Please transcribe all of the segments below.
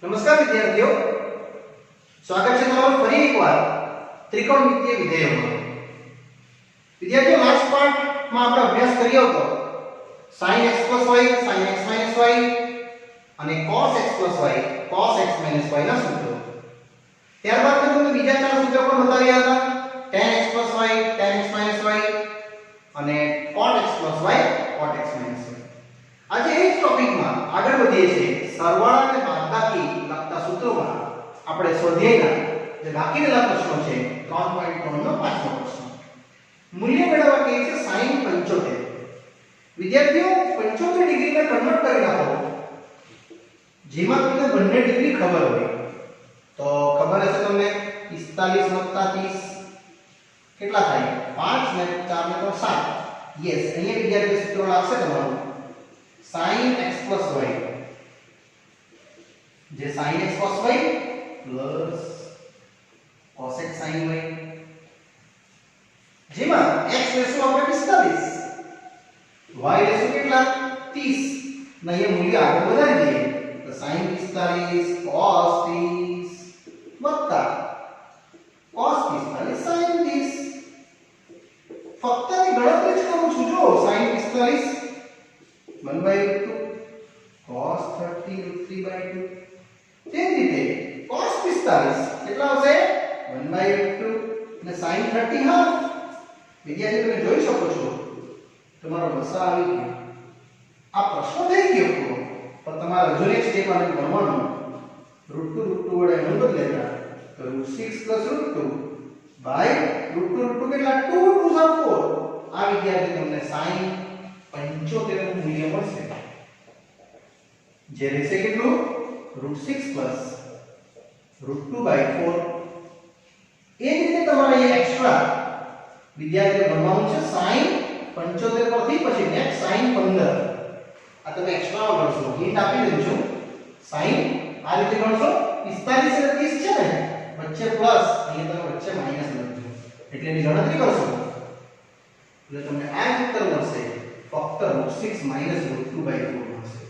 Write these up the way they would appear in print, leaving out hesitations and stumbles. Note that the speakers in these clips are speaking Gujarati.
નમસ્કાર વિદ્યાર્થીઓ, સ્વાગત છે તમારું ફરી એકવાર ત્રિકોણમિતિય વિધેયોમાં. વિદ્યાર્થીઓ, લાસ્ટ પાર્ટમાં આપણે અભ્યાસ કર્યો હતો sin x y sin x y અને cos x y cos x y ના સૂત્રો. ત્યારબાદ મેં તમને બીજા ચાર સૂત્રો પણ બતાવ્યા હતા, tan x y tan x y અને cot x y cot x y. આજે એ જ ટોપિકમાં આગળ વધીએ છીએ. સરવાળા અને બાદબાકી લગતા સૂત્રોમાં આપણે સ્વાધ્યાયના જે બાકી રહેલા પ્રશ્નો છે 3.3 નો પાંચમો પ્રશ્ન. મૂલ્ય મેળવવા કહે છે sin 75. વિદ્યાર્થીઓ, 75 ડિગ્રીને કન્વર્ટ કરી નાખો જેમાં તમને બંને ડિગ્રી ખબર હોય. તો ખબર હશે તમને 45 + 30 કેટલા થાય? 5 ને 4 ને 3 7. યસ, અહીંયા વિદ્યાર્થીઓ સૂત્ર લાગશે તમારું sin x y, જે sin x cos y plus cos x sin y, જેમાં x લેશું આપણે 45, y લેશું કેટલા 30. ને અહીંયા મૂલ્ય આગળ વધારી દઈએ તો sin 45 cos 30 વત્તા cos 45 sin 30. ફક્ત ની ગણતરી જ કરું છું. જો sin 45 1/2 cos 30 √3/2. તે જ રીતે cos 45 કેટલા આવશે? 1/2 અને sin 30 હાફ. વિદ્યાર્થી, તમે જોઈ શકો છો તમારો લસા આવી ગયો. આ પ્રશ્ન થઈ ગયો પૂરો, પણ તમારે હજુ નેક્સ્ટ સ્ટેપ આને ગણવાનું. √2 વડે એનું બદલેતા તો √6 + √2 કેટલા? 2 × 2 = 4. આ વિદ્યાર્થી તમને sin 75 નું મૂલ્ય મળશે, જે રહેશે કેટલું? √6 + √2/4. એ જ રીતે તમારે અહીં એક્સ્ટ્રા વિદ્યાર્થીઓ ગણવાનું છે sin 75 પરથી પછી નેક્સ્ટ sin 15. આ તમે એક્સ્ટ્રા ગણશો, હિન્ટ આપી દઉં છું. sin આ રીતે ગણશો 45 અને 30 છે ને, વચ્ચે પ્લસ, અહીંયા તમે વચ્ચે માઈનસ લખજો એટલે એની ગણતરી કરશો એટલે તમને આ જ ઉત્તર મળશે. ફક્ત √6 - √2/4 મળશે.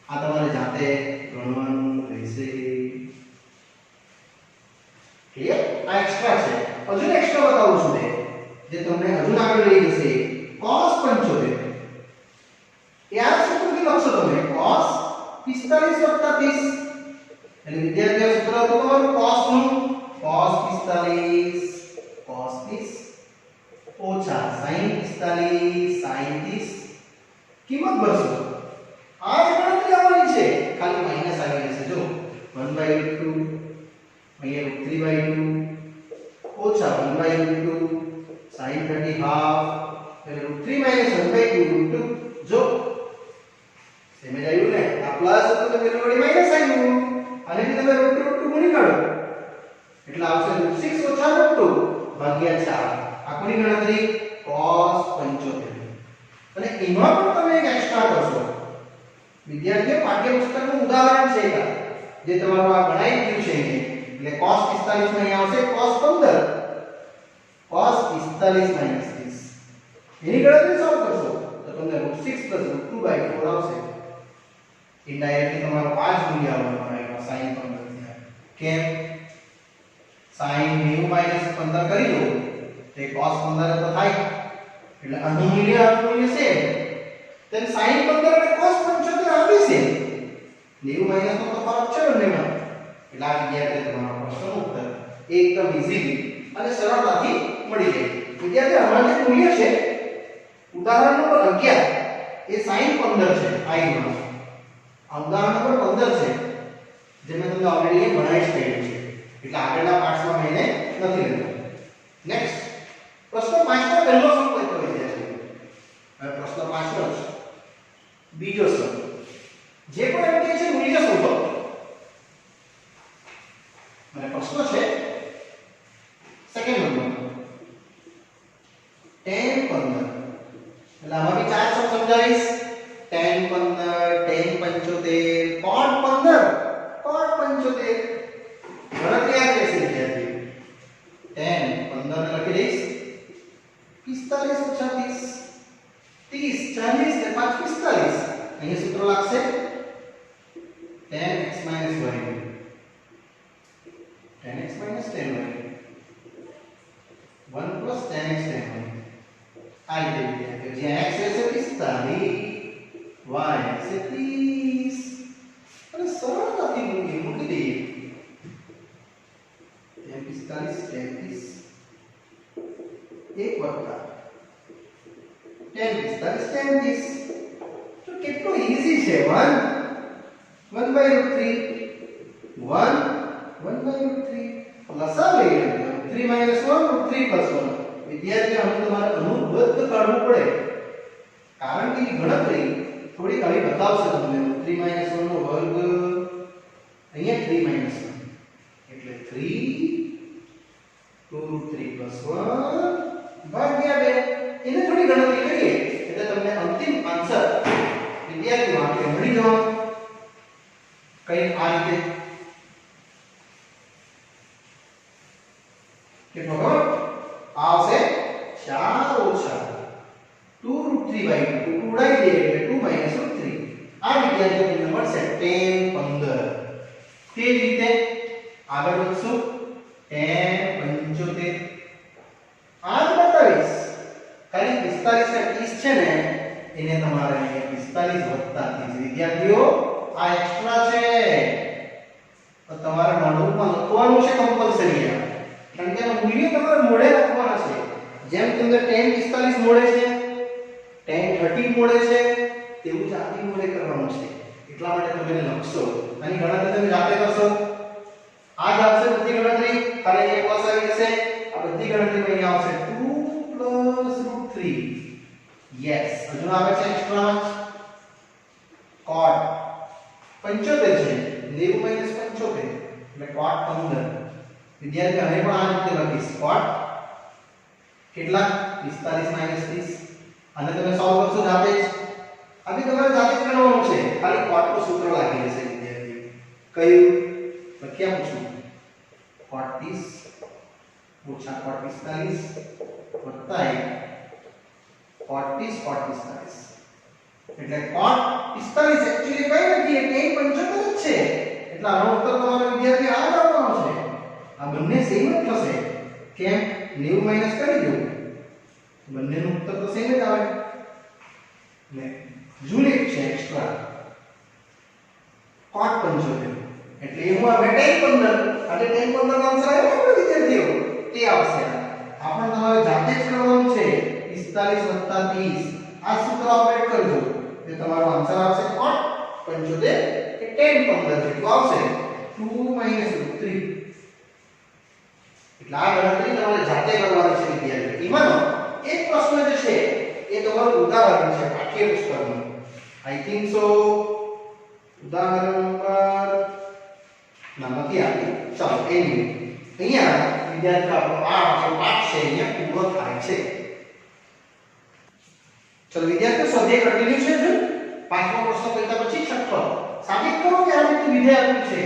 આ તમારે જાતે ગણવાનું રહેશે. ક્લિયર? આ એક્સ્ટ્રા છે. હજુ એક્સ્ટ્રા બતાવું છું જે તમને હજુ આગળ લઈ જશે. cos 75 એ આ સૂત્રથી લખશો તમે cos 45 + 30. એટલે વિદ્યાર્થીઓ સૂત્ર હતું તમારું cos નું, cos 45 cos 30 ઓછા sin 45 sin 30. કિંમત ભરશો. આ જ ગણતરી આવવાની છે, ખાલી માઈનસ આવી જશે. જો 1/2 અહીંયા √3/2 ઓછા 1/2 sin 30 હાફ એટલે √3 - 1/2 √2. જો સેમ જ આવ્યું ને? આ પ્લસ હતું તો પેલું વળી માઈનસ આવ્યું, અને તમે √2 ગુણી કાઢો એટલે આવશે √6 ઓછા √2 ભાગ્યા 4. આ કોની ગણતરી? cos 75. અને એમાં પણ તમે એક એક્સ્ટ્રા કરશો. વિદ્યાર્થીઓ, પાઠ્યપુસ્તકનું ઉદાહરણ છે જે તમારું આ ગણાઈ ગયું છે. એટલે cos 45 માં અહીં આવશે cos 15 cos 45 - 30. એની ગણતરી સોલ્વ કરશો તો તમને √6 + √2/4 આવશે. ઇનડાયરેક્ટલી તમારો 5 મૂલ્ય આવવાનું sin 15 થી. કેમ? sin 90 - 15 કરી દો તે cos 15 તો થાય એટલે આનું મૂલ્ય સેમ. તેમ sin 15 અને cos 75 આવી છે. 90 - નો તો ફરક છે બંનેમાં. એટલે આ વિદ્યાર્થી તમારો પ્રશ્નનો ઉત્તર એકદમ ઈઝીલી અને સરળતાથી મળી જાય. વિદ્યાર્થી, અમારું જે મૂલ્ય છે ઉદાહરણ નંબર 11 એ sin 15 છે. આ ઉદાહરણ નંબર 15 છે જે મેં તમને ઓલરેડી ભણાવી જ છે. એટલે આગળના પાઠમાં મેં એને નથી લીધું. નેક્સ્ટ પ્રશ્ન 5 નો પહેલો સમ લખો વિદ્યાર્થીઓ. હવે પ્રશ્ન 5 નો બીજો સમ જે પણ એમ કહે છે મૂલ્ય શોધો. અને પ્રશ્ન છે સેકન્ડ નંબર tan 15. એટલે આમાં બી ચાર સમ સમજાવીશ. tan 15 tan 75 cot 15 cot 75. ગણતરી આ રહેશે વિદ્યાર્થી. tan 15 ને લખી દઈશ 45 ઓછા 30 30 40 ને 5 45. અહીંયા સૂત્ર લાગશે tan x - y 1/√3 લસા લઈ લો 3 - 1 √3 + 1 વિદ્યાર્થીઓ આનું તમારે અનુબદ્ધ કાઢવું પડે કારણ કે ની ગણતરી થોડી ઘણી બતાવશે તમને 3 - 1 નો વર્ગ અહીંયા 3 - 1 એટલે 3 2√3 + 1 ભાગ્યા 2 એને થોડી ગણતરી કરીએ એટલે તમને અંતિમ આન્સર વિદ્યાર્થીઓ આપણે મળી જવાનો કઈ આ રીતે કેટલો ખબર આવશે 4 ઓછા 2√3/2 ઉડાઈ દે એટલે 2 - √3 આ વિદ્યાર્થીઓ તમને મળશે 10 15 તે જ રીતે આગળ વધશું 10 75 આ જ બતાવીશ ખાલી 45 ને 30 છે ને એને તમારે 45 વત્તા 30 વિદ્યાર્થીઓ આ એક્સ્ટ્રા છે તો તમારે નોટબુકમાં લખવાનું છે કમ્પલસરી કારણ કે એનું મૂલ્ય તમારે મોડે લખવાના છે જેમ તમને 10 45 મોડે છે 10 30 મોડે છે તેવું જ આથી મોડે કરવાનું છે એટલા માટે તમે એને લખશો આની ગણતરી તમે જાતે કરશો આ જ આવશે બધી ગણતરી ખાલી એક પ્લસ આવી જશે આ બધી ગણતરીમાં અહીં આવશે 2 + √3 યસ હજુ આવે છે એક્સ્ટ્રા cot 75 છે 90 - 75 એટલે cot 15 વિદ્યાર્થી હવે પણ આ રીતે લખીશ cot કેટલા 45 - 30 અને તમે સોલ્વ કરશો જાતે જ આ બી તમારે જાતે જ કરવાનું છે ખાલી cot નું સૂત્ર લાગી જશે વિદ્યાર્થી કયું લખી આપું છું cot 30 ઓછા cot 45 વત્તા 1 cot 30 cot 45 એટલે cot 45 એક્ચ્યુઅલી કઈ નથી એ 75 જ છે એટલે આનો ઉત્તર તમારો વિદ્યાર્થી આ જ આવવાનો છે આ બંને સેમ જ થશે કેમ 90 માઈનસ કરી દો બંનેનો ઉત્તર તો સેમ જ આવે ને જુલ એક છે એક્સ્ટ્રા cot 75 એટલે એમાં આવે tan 15 એટલે tan 15 નો આન્સર આવ્યો ને વિદ્યાર્થીઓ તે આવશે આપણે તમારે જાતે જ કરવાનું છે 45 + 30 આ સૂત્ર ઓપરેટ કરજો એટલે તમારો આન્સર આવશે cot 75 કે tan 15 જેટલું આવશે 2 - √3 એટલે આ ગણતરી તમારે જાતે કરવાની છે વિદ્યાર્થીઓ એમાંનો એક પ્રશ્ન જે છે એ તમારું ઉદાહરણ છે પાઠ્યપુસ્તકનું આઈ થિંક સો ઉદાહરણ નંબર નથી આપ્યું ચાલો એની અહીંયા વિદ્યાર્થીઓ આપણો આ પાઠ છે અહીંયા પૂરો થાય છે ચલો વિદ્યાર્થીઓ સ્વાધ્યાય કન્ટિન્યુ છે જો પાંચમો પ્રશ્ન કરતા પછી છઠ્ઠો સાબિત કરો કે આ રીતે વિધેય આપ્યું છે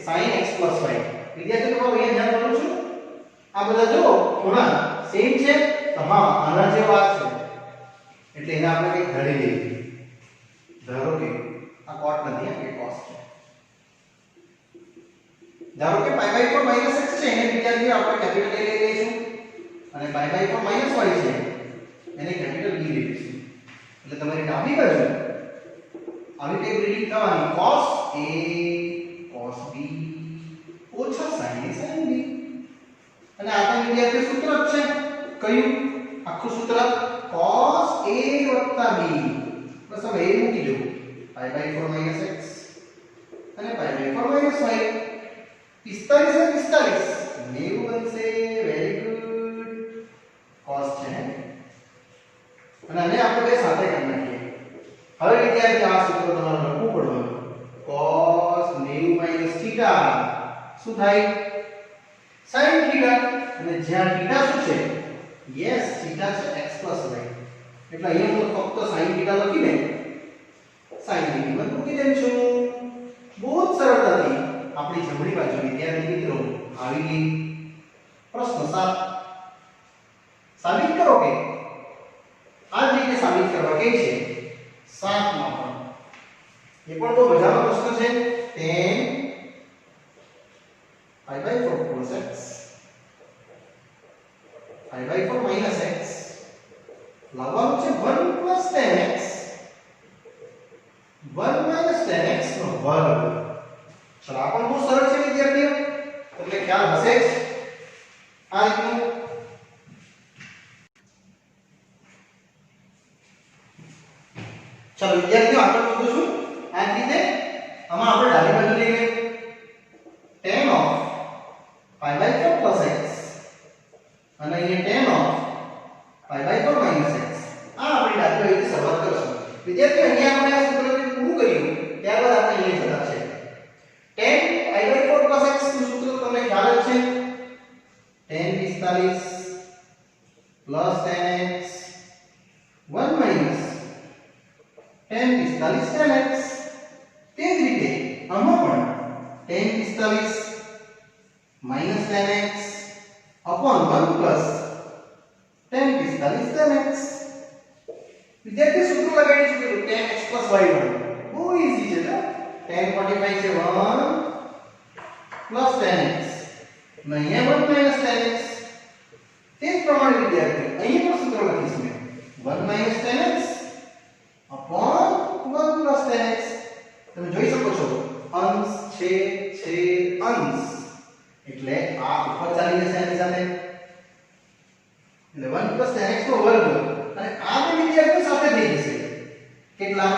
sin x + y વિદ્યાર્થીઓ તમારું અહીંયા ધ્યાન કરું છું આ બધા જો ખૂણા સેમ છે તમામ આના જેવા છે એટલે એને આપણે કંઈક ધરી લઈએ ધારો કે આ cot નથી આ cos છે ધારો કે π/4 - x છે એને વિદ્યાર્થીઓ આપણે કેપિટલ A લઈ લઈશું અને π/4 - y છે એને કેપિટલ B લઈ લઈશું એટલે તમારી ડાબી બાજુ આવી કઈ રીડિંગ થવાની cos A cos B ઓછા sin A sin B અને આ તો વિદ્યાર્થી સૂત્ર જ છે કયું આખું સૂત્ર cos A + B બસ હવે એ મૂકી દો π/4 - x અને π/4 - y 45 અને 45 90 બનશે વેરી ગુડ cos છે અને આને આપણે બે સાથે કરી નાખીએ હવે વિદ્યાર્થી આ સૂત્ર તમારે લખવું પડવાનું cos 90 - θ શું થાય sin θ અને જ્યાં θ શું છે યસ θ છે x + y એટલે અહીંયા હું ફક્ત sin θ લખીને sin ની કિંમત મૂકી દઉં છું બહુ જ સરળતાથી આપણી જમણી બાજુ વિદ્યાર્થી મિત્રો આવી ગઈ પ્રશ્ન 7 સાબિત કરો કે આ જ રીતે સાબિત કરવા કે છે 7 માં પણ એ પણ બહુ મજાનો પ્રશ્ન છે tan π/4 + x π/4 - x લાવવાનું છે 1 + tan x 1 - tan x નો વર્ગ ચલો આ પણ બહુ સરળ છે વિદ્યાર્થીઓ તમને ખ્યાલ હશે જ આ રીતનું ચલો વિદ્યાર્થીઓ આગળ વધું છું આ રીતે આમાં આપણે ડાબી બાજુની 45 minus 10x upon 1 plus tan 45 tan x. વિદ્યાર્થી સૂત્ર લગાડી છે 10x plus y1 બહુ ઈઝી છે તો tan 45 છે 1 plus tan x અને અહીંયા 1 minus tan x. તે જ પ્રમાણે વિદ્યાર્થી અહીંયા પણ સૂત્ર લખીશું 1 minus tan x upon 1 plus tan x. તમે જોઈ શકો છો અંશ છે અંશ એટલે આ ઉપર ચાલી જશે આની સાથે એટલે 1 plus tan x નો વર્ગ અને આ બે વિદ્યાર્થીઓ સાથે થઈ જશે કેટલા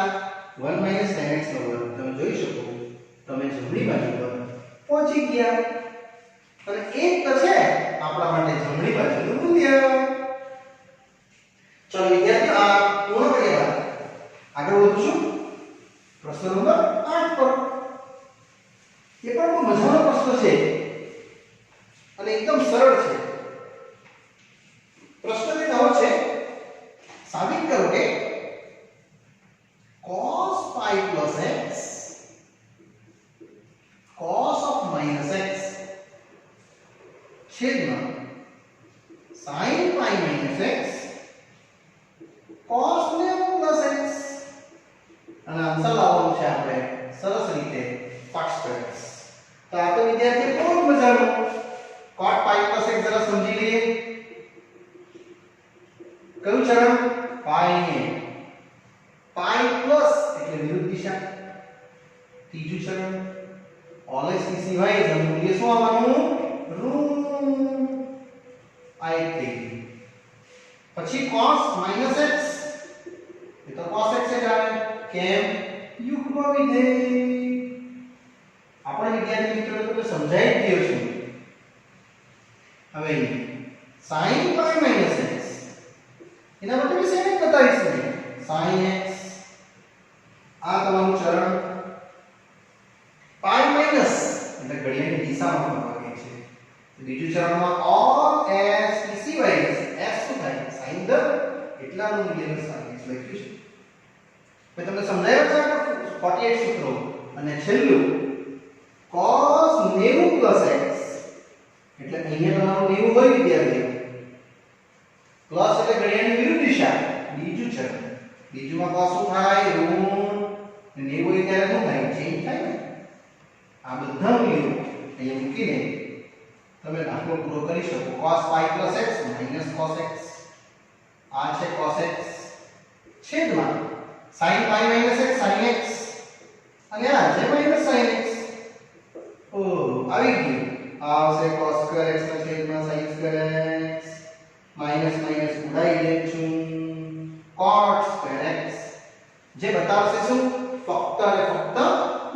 1 minus tan x નો વર્ગ. તમે જોઈ શકો તમે જમણી બાજુ પર પહોંચી ગયા અને એક તો છે આપણા માટે જમણી બાજુનું મૂલ્ય. ચલો વિદ્યાર્થીઓ આ પૂર્ણ કર્યા આગળ વધશું પ્રશ્ન નંબર 8 પર. એ પણ બહુ મજાનો પ્રશ્ન છે અને એકદમ સરળ છે. પ્રશ્નની નવ છે સાબિત કરો કે cos pi plus x cos of minus x છેદમાં sin pi minus x cos 90 plus x. અને આન્સર લાવવાનું છે આપણે સરસ રીતે ફાસ્ટ. તો આ તો વિદ્યાર્થી બહુ મજાનું cot pi plus x જરા સમજી લઈએ. કયું ચરણ pi ને pi plus એટલે વિરુદ્ધ દિશા. ત્રીજું ચરણ ઓલવેઝ ની સિવાય જ મૂલ્ય શું આવવાનું ઋણ. આ એક થઈ ગયું. પછી cos minus x એ તો cos x જ આવે કેમ યુગ્મ વિધેય. આપણે વિદ્યાર્થી મિત્રો તમને સમજાવી જ દઉં છું. હવે sin pi minus x એના માટે વિશે એક બતાવીશ ને sin x આ તમારું ચરણ pi minus એટલે ઘડિયાળની દિશામાં ફરવા છે. બીજું ચરણમાં all s ની સિવાય s શું થાય sin ધ એટલાનું મૂલ્યનું sin x લખ્યું છે. મેં તમને સમજાવ્યું છે કે 48 સૂત્રો અને છેલ્લું cos 90 plus x એટલે અહીંયા તમારું 90 હોય વિદ્યાર્થીઓ પ્લસ એટલે ઘડિયાળની વિરુદ્ધ દિશા. બીજું છે બીજુમાં cos શું થાય ઋણ 90 હોય ત્યારે શું થાય ચેન્જ થાય ને. આ બધા મૂલ્યો અહીંયા મૂકીને તમે દાખલો પૂરો કરી શકો. cos pi plus x minus cos x આ છે cos x છેદમાં sin pi minus x sin x અને આ છે minus sin x. ઓ આવી ગયું. આ આવશે cos square x ના છેદમાં sin square x minus minus ઉડાઈ લેશું cot square x જે બતાવશે શું ફક્ત અને ફક્ત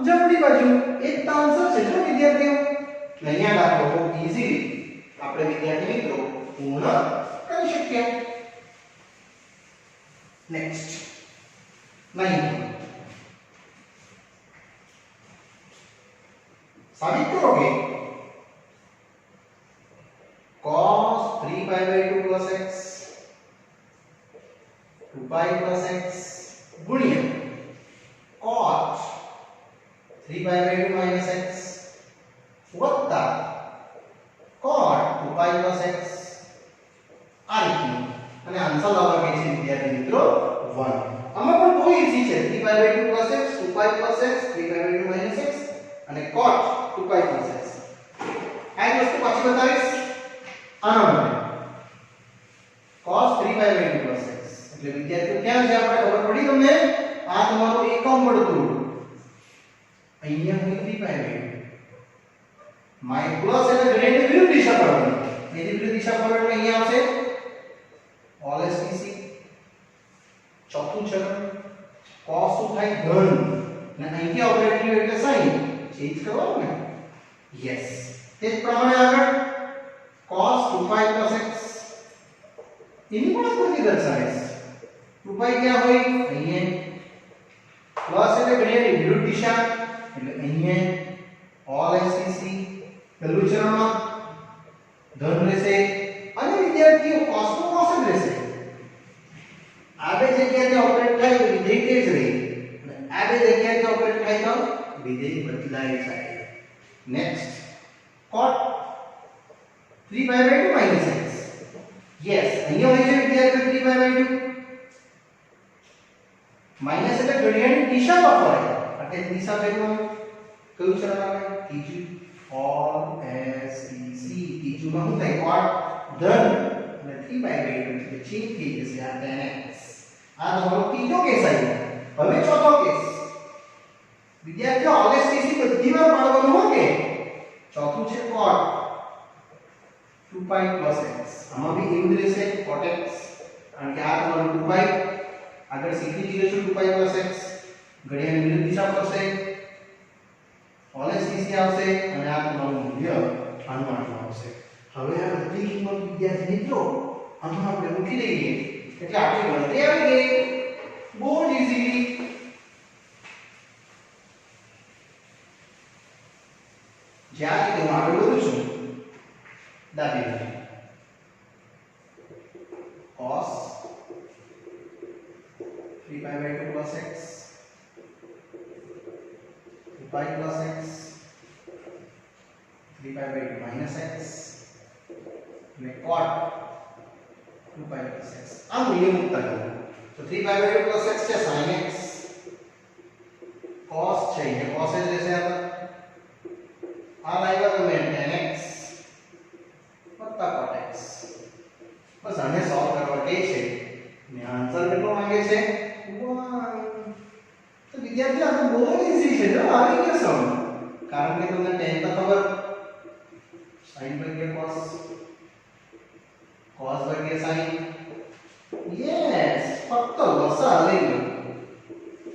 જમણી બાજુ. એક તો આન્સર છે જો વિદ્યાર્થીઓ. અહીંયા દાખલો બહુ ઈઝી આપણે વિદ્યાર્થી મિત્રો પૂર્ણ કરી શકીએ. નેક્સ્ટ 9 સાબિત કરો કે cos 3 pi by 2 plus x 2 pi plus x ગુણ્યા cot 3 pi by 2 minus x વત્તા cot 2 pi plus x આ રીતનું. અને આન્સર લાવવા કે છે વિદ્યાર્થી મિત્રો 1. આમાં પણ બહુ ઈઝી છે 3 pi by 2 plus x 2 pi plus x 3 pi by 2 minus x અને cot 2 pi plus x. આ એક વસ્તુ પાછી બતાવીશ. આનો માટે cos 3 pi by 2 plus x એટલે વિદ્યાર્થીઓ ક્યાં છે આપણે ખબર પડી તમને. આ તમારું એકમ વર્તુળ અહીંયા હોય 3 pi by 2 માય પ્લસ એટલે ઘડિયાળની વિરુદ્ધ દિશા ફરવાની. એની વિરુદ્ધ દિશા ફરવા એટલે અહીંયા આવશે ઓલએસટીસી. ચોથું ચરણ cos શું થાય ધન અને અહીંથી ઓપરેટ કર્યું એટલે sin ચેન્જ કરવાનું ને. યસ તે જ પ્રમાણે આગળ cos 2 pi plus x એની પણ આકૃતિ દર્શાવે. 2 pi ક્યાં હોય અહીંયા પ્લસ એટલે ઘડિયાળની વિરુદ્ધ દિશા એટલે અહીંયા ઓલએસટીસી પહેલું ચરણમાં ધન રહેશે અને વિદ્યાર્થીઓ cos નું cos જ રહેશે. આ બે જગ્યાએ ઓપરેટ થાય તો વિધેય તે જ રહે અને આ બે જગ્યાએ ઓપરેટ થાય તો વિધેય બદલાય જાય. Next cot 3 pi/2 minus x. Yes, અહીંયા હોય છે વિદ્યાર્થીઓ 3 pi/2 માઈનસ એટલે ઘડિયાળની દિશામાં ફરે એટલે દિશા ફેરવાનું કયું ચરણ આવે ત્રીજું or s e c ત્રીજું માં શું થાય cot ધન અને 3 pi/2 એટલે ચેન્જ થઈ જશે આ tan x. આ તમારો ત્રીજો કેસ આવ્યો. હવે ચોથો કેસ વિદ્યાર્થીઓ ઓગસ્ટ થી બધી વાર પાડવાનું હો કે ચોથું છે cot 2 pi plus x. આમાં બી એવું જ રહેશે cot x કારણ કે આ તમારું 2 pi આગળ સીધી જીરો છે 2 pi plus x ઘડિયાળની વિરુદ્ધ દિશા ફરશે ઓલેસ સીસી આવશે અને આ તમારું મૂલ્ય અનુમાનમાં આવશે. હવે આ બધી કિંમત વિદ્યાર્થી મિત્રો આમાં આપણે મૂકી દઈએ એટલે આપણી ગણતરી આવી ગઈ. બહુ જ ઈઝી. જ્યાં રીતે હું આગળ વધું છું ડાબી બાજુ cos 3 pi/2 plus x 2 pi plus x 3 pi/2 minus x અને cot 2 pi plus x. આ મૂલ્ય મૂકતા જાઓ તો 3 pi/2 plus x છે sin x cos છે એ cos જ રહેશે આ લાવ્યા તમે tan x વત્તા cot x. બસ આને સોલ્વ કરવા કે છે ને આન્સર કેટલો માંગે છે 1. તો વિદ્યાર્થીઓ આ તો બહુ ઈઝી છે જો આવી ગયો સમ કારણ કે તમને tan તો ખબર sin ભાગ્યા cos cos ભાગ્યા sin. યસ ફક્ત લસા લઈ લો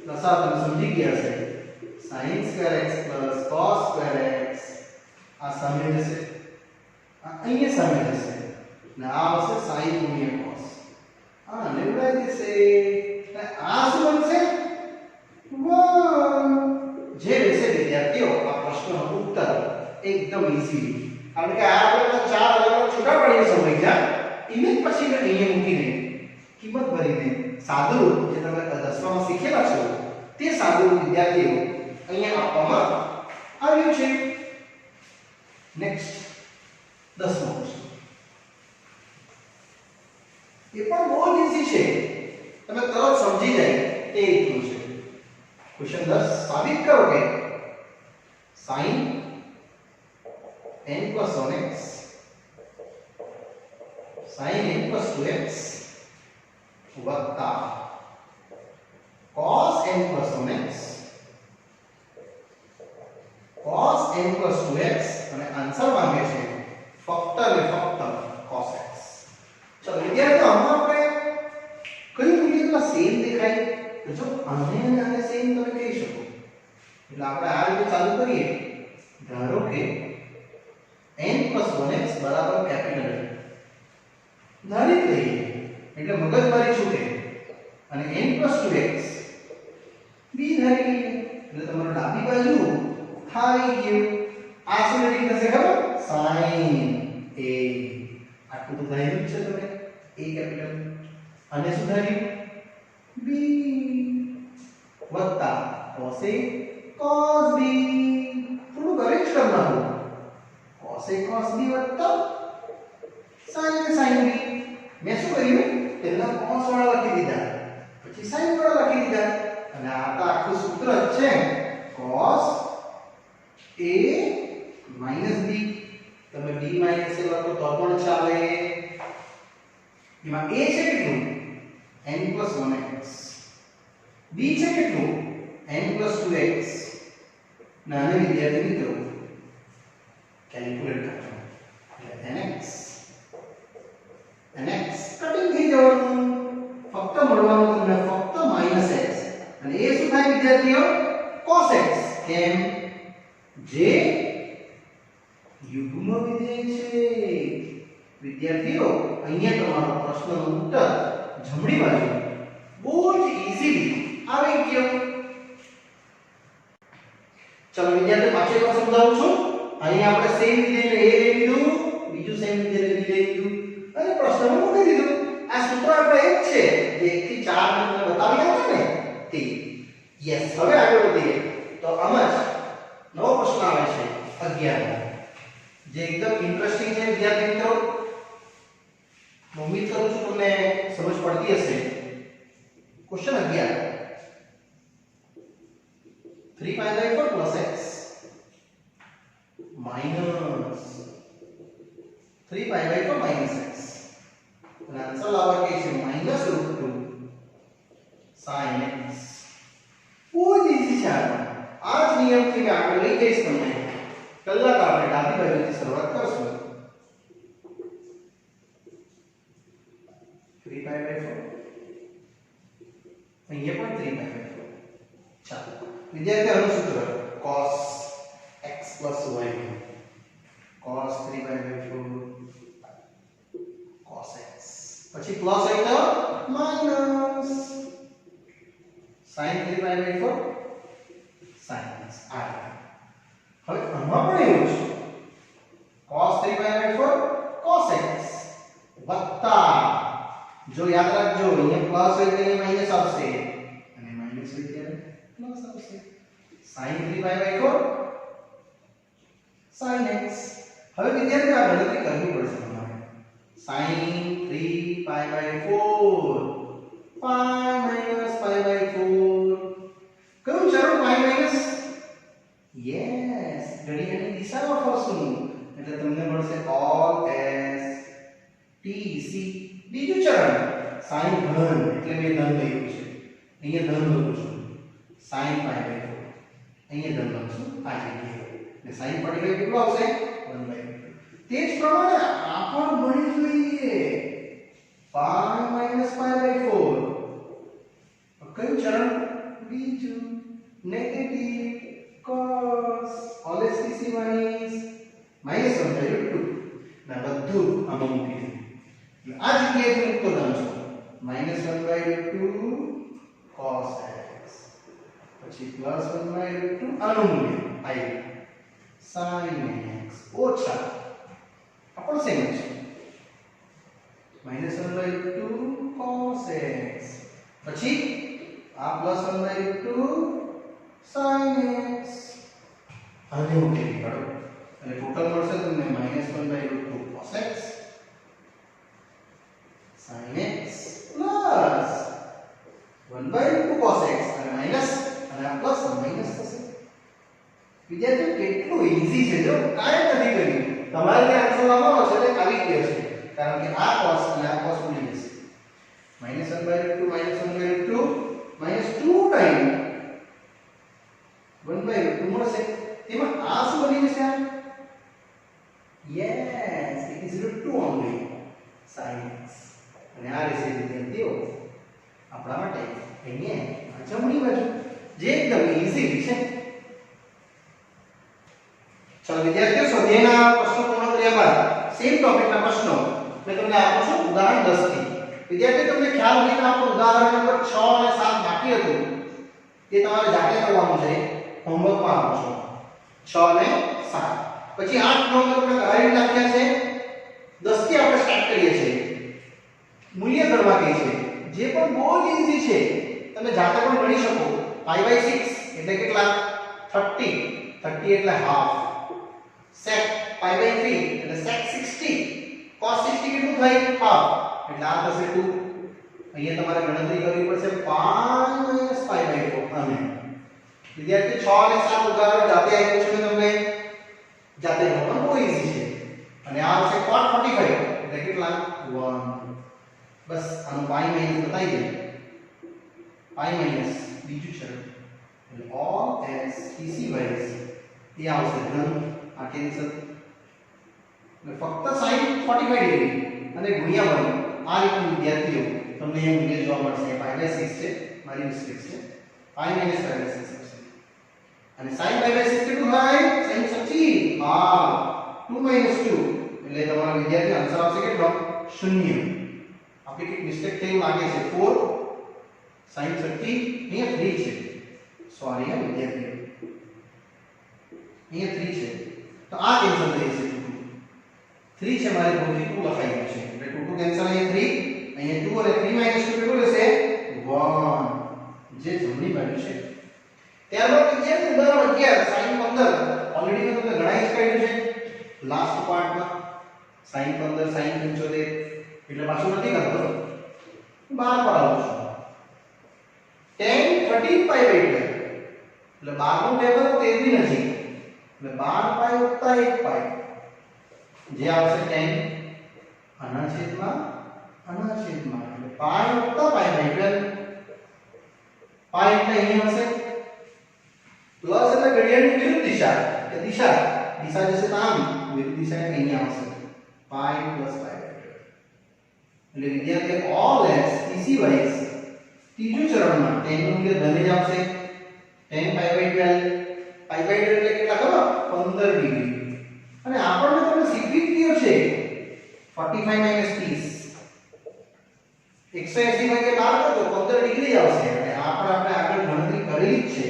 લસા તમે સમજી ગયા છે sin square x plus cos square x આ સામે જશે આ અહીંયા સામે જશે ને આ આવશે sin ગુણ્યા cos આ લેવડાઈ જશે એટલે આ શું બનશે 1. જે રહેશે વિદ્યાર્થીઓ આ પ્રશ્નનો ઉત્તર એકદમ ઈઝી કારણ કે આ આપણે ચાર અલગ અલગ છૂટા પડીને સમજ્યા ઇમેજ પછી મેં અહીંયા મૂકીને કિંમત ભરીને સાદુરૂપ જે તમે 10માં શીખેલા છો તે સાદુરૂપ વિદ્યાર્થીઓ અહીંયા આપવામાં આવ્યું છે. નેક્સ્ટ 10મો પ્રશ્ન એ પણ બહુ જ ઈઝી છે તમે તરત સમજી જાય તે રીતનું છે. ક્વેશ્ચન 10 સાબિત કરો કે sin n plus 1x sin n plus 2x વત્તા cos n plus 1x cos n plus 2x અને આન્સર માંગે છે ફક્ત ને ફક્ત cos x. ચલો વિદ્યાર્થીઓ આમાં આપણે કયું મૂલ્ય એટલા સેમ દેખાય તો જો આને અને આને સેમ તમે કહી શકો એટલે આપણે આ રીતે ચાલુ કરીએ. ધારો કે n plus 1x બરાબર કેપિટલ ધારી લઈએ એટલે મગજમારી છૂટે અને n plus 2x બી ધારી લઈએ એટલે તમારું ડાબી બાજુ આવી ગયું. આ શું રેડી થશે ખબર sin a આટલું તો ધાર્યું છે તમે a કેપિટલ અને શું ધાર્યું b વત્તા cos a cos b થોડું અરેન્જ કરવાનું cos a cos b વત્તા sin a sin b. મેં શું કર્યું પહેલા cos વાળા લખી દીધા પછી sin વાળા લખી દીધા અને આ તો આખું સૂત્ર જ છે cos a minus b. તમે b minus a લખો તો પણ ચાલે. એમાં a છે કેટલું n plus 1x b છે કેટલું n plus 2x. નાને વિદ્યાર્થી મિત્રો કેલ્ક્યુલેટ કરજો એટલે nx કટિંગ થઈ જવાનું ફક્ત મળવાનું તમને ફક્ત -x અને એ શું થાય વિદ્યાર્થીઓ cos x. કેમ જે યુગ્મ વિધેય છે વિદ્યાર્થીઓ. અહીંયા તમારો પ્રશ્નનો ઉત્તર જમણી બાજુ બહુ જ ઈઝીલી આવી ગયો. ચલો વિદ્યાર્થીઓ પાછળ એકવાર સમજાવું છું. અહીંયા આપણે સેમ વિધેયને a લઈ લીધું બીજું સેમ વિધેયને b લઈ લીધું અને પ્રશ્નમાં મૂકી દીધું. આ સૂત્ર આપણે એક છે જે 1 થી 4 મેં તમને બતાવી હતા ને તે. યસ હવે આગળ વધીએ તો આમાં જ નવો પ્રશ્ન આવે છે 11 જે એકદમ ઇન્ટરેસ્ટિંગ છે વિદ્યાર્થી મિત્રો. હું ઉમ્મીદ કરું છું તમને સમજ પડતી હશે. Question 11 3π/4 plus x minus 3π/4 minus x અને આન્સર લાવવા કે છે -√2 sin x. બહુ જ ઈઝી છે આ જ નિયમથી મેં આગળ લઈ જઈશ તમને. પહેલા તો આપણે ડાબી બાજુથી શરૂઆત કરશું. 3π/4 અહીંયા પણ 3π/4. ચાલો વિદ્યાર્થી આનું સૂત્ર cos x plus y cos 3π/4 cos x પછી પ્લસ હોય તો માઈનસ sin 3π/4 sin x. આ હવે આમાં પણ એવું છે cos 3π/4 cos x વત્તા જો યાદ રાખજો અહીંયા પ્લસ હોય તો અહીંયા માઈનસ આવશે અને માઈનસ હોય ત્યારે પ્લસ આવશે sin 3π/4 sin x. હવે વિદ્યાર્થીઓ આ ગણતરી કરવી પડશે તમારે. sin 3π/4 π minus π/4 કયું ચરણ π minus યસ ઘડિયાળની દિશામાં ફરશું એટલે તમને મળશે all as t c. બીજું ચરણ sin ધન એટલે મેં ધન લખ્યું છે અહીંયા ધન લખું છું sin π/4 અહીંયા ધન લખશું આ જગ્યાએ અને sin પડી ગયું કેટલું આવશે 1/2. તે જ પ્રમાણે આ પણ મળી જોઈએ π minus π/4 કયું ચરણ બીજું negative cos all as t c minus -1/2 ના બધું આમાં મૂકી દે એટલે આ જગ્યાએથી મૂકતો જાઉં છું -1/2 cos x પછી +1/2 આનું મૂલ્ય આવી sin x ઓછા આ પણ સેમ છે -1/2 cos x પછી આ +1/2 sin x આને ઉકેલી કાઢો અને ટોટલ મળશે તમને -1/2 cos x sin x plus 1/2 cos x અને માઈનસ અને આ પ્લસ માઈનસ થશે. વિદ્યાર્થીઓ કેટલું ઈઝી છે જો કાંઈ નથી કર્યું. તમારે જે આન્સર લાવવાનો છે તે આવી ગયો છે કારણ કે આ cos અને આ cos ઉડી જશે. -1/2 -1/2 -2 ટાઈમ 1/2 મળશે. તેમાં આ શું બની જશે? Yes it is √2 only sin x. અને આ રહેશે વિદ્યાર્થીઓ આપણા માટે અહીંયા જમણી બાજુ જે એકદમ ઈઝી છે. ચલો વિદ્યાર્થીઓ સ્વાધ્યાયના પ્રશ્નો પૂર્ણ કર્યા બાદ સેમ ટોપિકના પ્રશ્નો મેં તમને આપું છું ઉદાહરણ 10 થી. વિદ્યાર્થીઓ તમને ખ્યાલ હોય તો આપણું ઉદાહરણ નંબર 6 અને 7 બાકી હતું તે તમારે જાતે કરવાનું છે. હોમવર્કમાં આપું છું 6 અને 7 પછી 8 9 તમને કરાવી નાખ્યા છે. 10 થી આપણે સ્ટાર્ટ કરીએ છીએ. મૂલ્ય ગણવા કહે છે જે પણ બહુ જ ઈઝી છે તમે જાતે પણ ગણી શકો. π/6 એટલે કેટલા 30 30 એટલે હાફ. sec π/3 એટલે sec 60 cos 60 કેટલું થાય હાફ એટલે આ થશે 2. અહીંયા તમારે ગણતરી કરવી પડશે π - π/4 અને વિદ્યાર્થી 6 અને 7 ઉદાહરણ જાતે આપ્યું છે તમને જાતે ગણવાનું બહુ ઈઝી છે. અને આ આવશે cot 45 એટલે કેટલા 1. બસ આનું પાઈ માઈનસ બતાવી દે પાઈ માઈનસ બીજું ચરણ એટલે all as tc વાઇઝ એ આવશે ધન આ કેન્સલ એટલે ફક્ત sin 45 ડિગ્રી અને ગુણ્યા 1 આ રીતનું વિદ્યાર્થીઓ તમને એ મૂલ્ય જોવા મળશે π/6 છે મારી મિસ્ટેક છે પાઈ માઈનસ π/6 આવશે અને sin π/6 કેટલું થાય sin 60 હા 2 - 2 એટલે તમારો વિદ્યાર્થી આન્સર આવશે કેટલો 0. આપણે એક મિસ્ટેક થઈ લાગે છે 4 sin 30 અહીંયા 3 છે સોરી આ વિદ્યાર્થીઓ અહીંયા 3 છે તો આ કેન્સલ થઈ જશે 3 છે મારે ભૂલથી 2 લખાઈ ગયું છે એટલે 2 કેન્સલ અહીંયા 3 અહીંયા 2 અને 3 - 2 કેટલું રહેશે 1 જે જમણી બાજુ છે. ત્યારબાદ વિદ્યાર્થી ઉદાહરણ 11 sin 15 ઓલરેડી મેં તમને ગણાવી જ લાસ્ટ પાર્ટમાં sin 15 sin 75 એટલે પાછું નથી કરતો 12 પર આવું છું tan 13 પાઈ બાય 12 એટલે 12 નું ટેબલ 13 ની નજીક એટલે 12 પાઈ વત્તા 1 પાઈ જે આવશે tan આના છેદમાં એટલે પાઈ વત્તા પાઈ બાય 12 પાઈ એટલે અહીં હશે प्लस એટલે ઘડિયાળની વિરુદ્ધ દિશા કે દિશા જશે તો આમ વિરુદ્ધ દિશા એટલે અહીં આવશે પાઈ પ્લસ પાઈ બાય 12 એટલે વિદ્યાર્થી ઓલ એક્સ ઇઝી વાઇઝ ત્રીજું ચરણમાં tan નું મૂલ્ય ધન જ આવશે tan pi by 12 pi by 12 એટલે કેટલા ખબર 15 ડિગ્રી અને આપણને તમને શીખવી ગયો છે 45 30 180 ભાગ્યા 12 તો 15 ડિગ્રી આવશે અને આ પણ આપણે આગળ ગણતરી કરેલી જ છે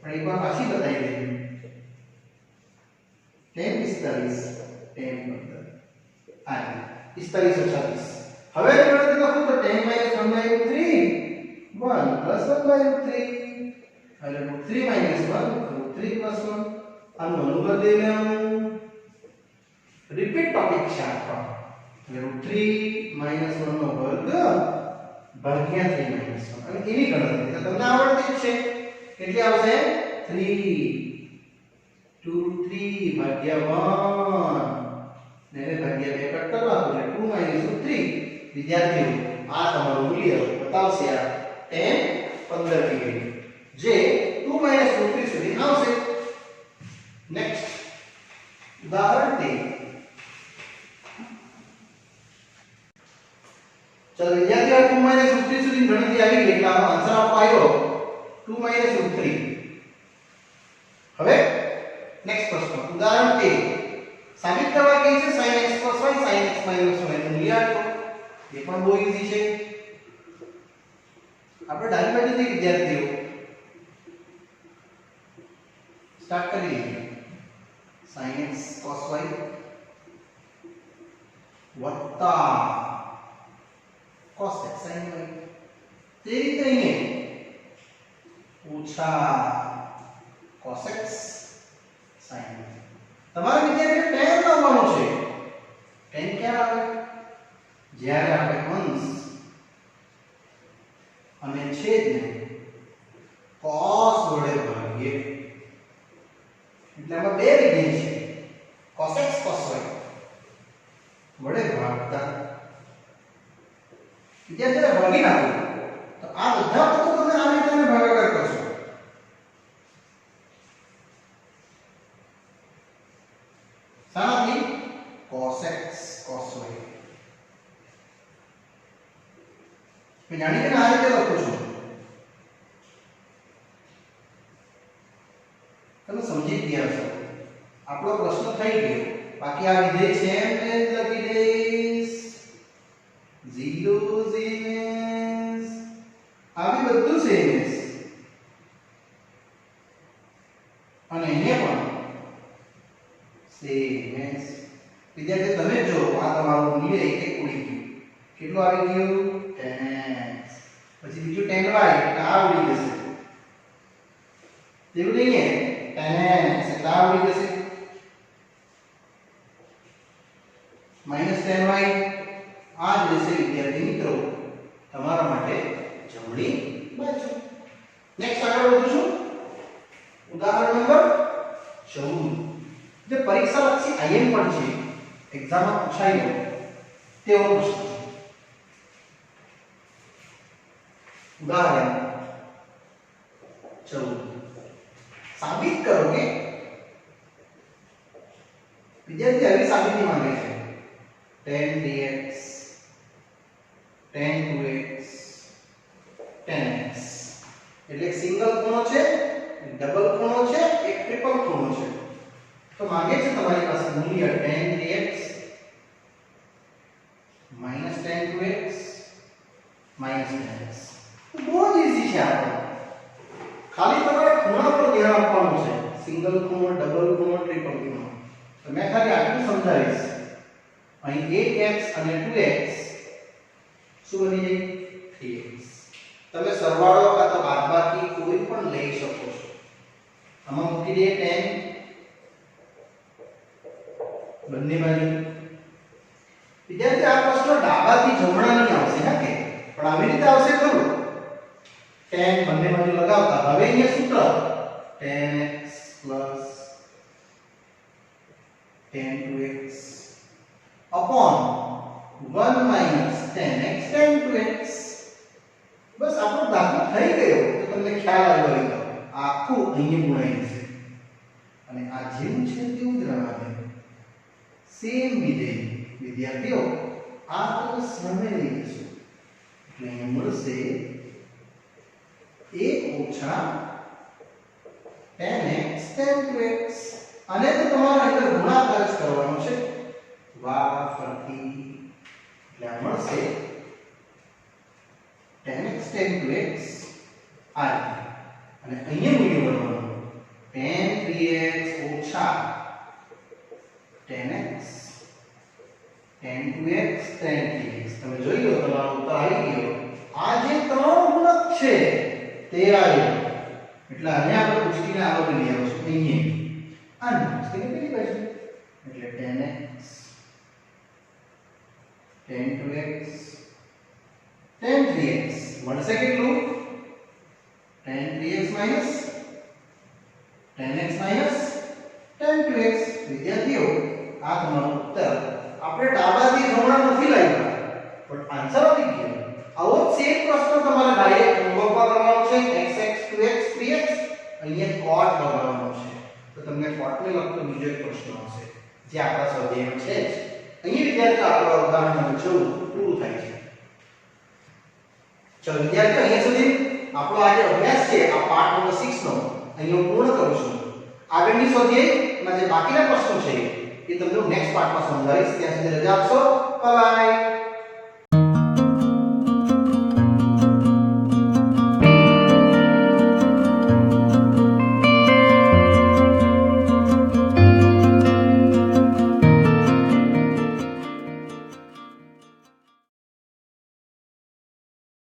પણ એકવાર પાછી બતાવી દઈએ tan 45 tan 15 આ 45 ઓછા 30 હવે ગણતરી કરું તો tan - 1/3 1 + 1/3 એટલે √3 - 1 √3 + 1 આનું અનુબંધ લઈ લેવાનું રિપીટ ટોપિક છે આપણો એટલે √3 - 1 નો વર્ગ ભાગ્યા 3 - 1 અને એની ગણતરી તો તમને આવડતી જ છે કેટલી આવશે 3 2 √3 ભાગ્યા 1 ને ભાગ્યા 2 કટ કરવા એટલે 2 - 3 વિદ્યાર્થીઓ આ તમારું મૂલ્ય બતાવશે આ tan 15 ડિગ્રી જે 2 - √3 સુધી આવશે નેક્સ્ટ ઉદાહરણ 3 चलो विद्यार्थियों 2 - √3 સુધી ગણતરી આવી ગઈ એટલે આનો આન્સર આપો આવ્યો 2 - √3 હવે નેક્સ્ટ પ્રશ્ન ઉદાહરણ 13 સાબિત કરવા કે છે sin x + y sin x - y નું મૂલ્ય આપો એ પણ બહુ ઈઝી છે આપણે ડાબી બાજુથી વિદ્યાર્થીઓ સ્ટાર્ટ કરી લઈએ sin x cos y વત્તા cos x sin y તે રીતે અહીં ઓછા cos x sin y તમારે વિદ્યાર્થીઓ tan લાવવાનો છે tan ક્યારે આવે જ્યારે આપણે અંશ અને છેદને cos વડે ભાગીએ એટલે આમાં બે વિધેય છે cos x cos y વડે ભાગતા વિદ્યાર્થીઓ ભાગી નાખો તો આ બધા પદો તમે આ રીતે ભાગાકાર કરશો સાનાથી cos x cos y मैं जानी के आ રીતે લખું છું તમે સમજી ગયા છો આપણો પ્રશ્ન થઈ ગયો બાકી આ વિધેય છે એમ લખી દઈશ 0 સેમ આવી બધું સેમ અને એને પણ સેમ વિદ્યાર્થી તમે જો આ તમારું મૂલ્ય એક એક ઉડી ગયું કેટલું આવી ગયું 10 પછી બીજું 10y એટલે આ ઉડી જશે એવું નહીં 10x એટલે આ ઉડી જશે -10y આ જ રહેશે વિદ્યાર્થી મિત્રો તમારા માટે જમણી બાજુ નેક્સ્ટ આગળ વધીશું ઉદાહરણ નંબર 14 જે પરીક્ષા લક્ષી આઈએમ પણ છે એક્ઝામમાં પૂછાય તેવો પ્રશ્ન ઉદાહરણ 14 સાબિત કરો કે વિદ્યાર્થી આવી સાબિતી માંગે છે tan dx tan 2x tan x એટલે એક સિંગલ ખૂણો છે એક ડબલ ખૂણો છે એક ટ્રિપલ ખૂણો છે તો માંગે છે તમારી પાસે મૂલ્ય tan dx tan 2x tan x બહુ જ ઈઝી છે આ ખાલી તમારે ખૂણા પર ધ્યાન આપવાનું છે સિંગલ ખૂણો ડબલ ખૂણો ટ્રિપલ ખૂણો તો મેં ખાલી આટલું સમજાવીશ અહીં 8x અને 2x શું બની જાય 3x તમે સરવાળો અથવા બાદબાકી કોઈ પણ લઈ શકો છો આમાં મૂકી દઈએ tan બંને બાજુ વિદ્યાર્થી આ પ્રશ્ન ડાબાથી જમણાની આવશે હા કે પણ આવી રીતે આવશે ખરું tan બંને બાજુ લગાવતા હવે અહીંયા સૂત્ર tan x tan 2x upon 1 minus tan x tan 2x બસ આપણો દાખલો થઈ ગયો તો તમને ખ્યાલ આવ્યો હોય તો આખું અહીંયા ગુણાઈ જશે અને આ જેવું છે તેવું જ રહેવા દે સેમ વિધેય વિદ્યાર્થીઓ આ તમે સામે લઈ જશો એટલે અહીંયા મળશે 1 ઓછા tan x tan 2x અને તો તમારે અંદર ગુણાકાર જ કરવાનો છે વારાફરતી એટલે આ મળશે tan x tan 2x આ અને અહીંયા મૂલ્ય ભરવાનું tan 3x ઓછા tan x tan 2x tan 3x તમે જોઈ લો તમારો ઉત્તર આવી ગયો આ જે ત્રણ ગુણક છે તે આવ્યો એટલે આને આપણે પુષ્ટિને આગળ લઈ આવશું અહીંયા અને પુષ્ટિને પેલી બાજુ એટલે tan x tan 2x tan 3x મળશે કેટલું tan 3x minus tan x minus tan 2x વિદ્યાર્થીઓ આ તમારો ઉત્તર આપણે ડાબાથી જમણા નથી લાવ્યા પણ આન્સર આવી ગયો આવો સેમ પ્રશ્ન તમારે ડાયરેક્ટ હોમવર્કમાં કરવાનો છે xx 2x 3x અહીંયા cot લગાવવાનો છે તો તમને cot ને લગતો બીજો એક પ્રશ્ન હશે જે આપણા સ્વાધ્યાયમાં છે અહીં વિદ્યાર્થીઓ આપણો ઉદાહરણ નંબર 14 પૂરું થાય છે ચલો વિદ્યાર્થીઓ અહીંયા સુધી આપણો આજે અભ્યાસ છે આ પાઠ નંબર 6 નો અહીં હું પૂર્ણ કરું છું આગળની સ્વાધ્યાયમાં જે બાકીના પ્રશ્નો છે એ તમને નેક્સ્ટ પાર્ટમાં સમજાવીશ ત્યાં સુધી રજા આપશો બાય બાય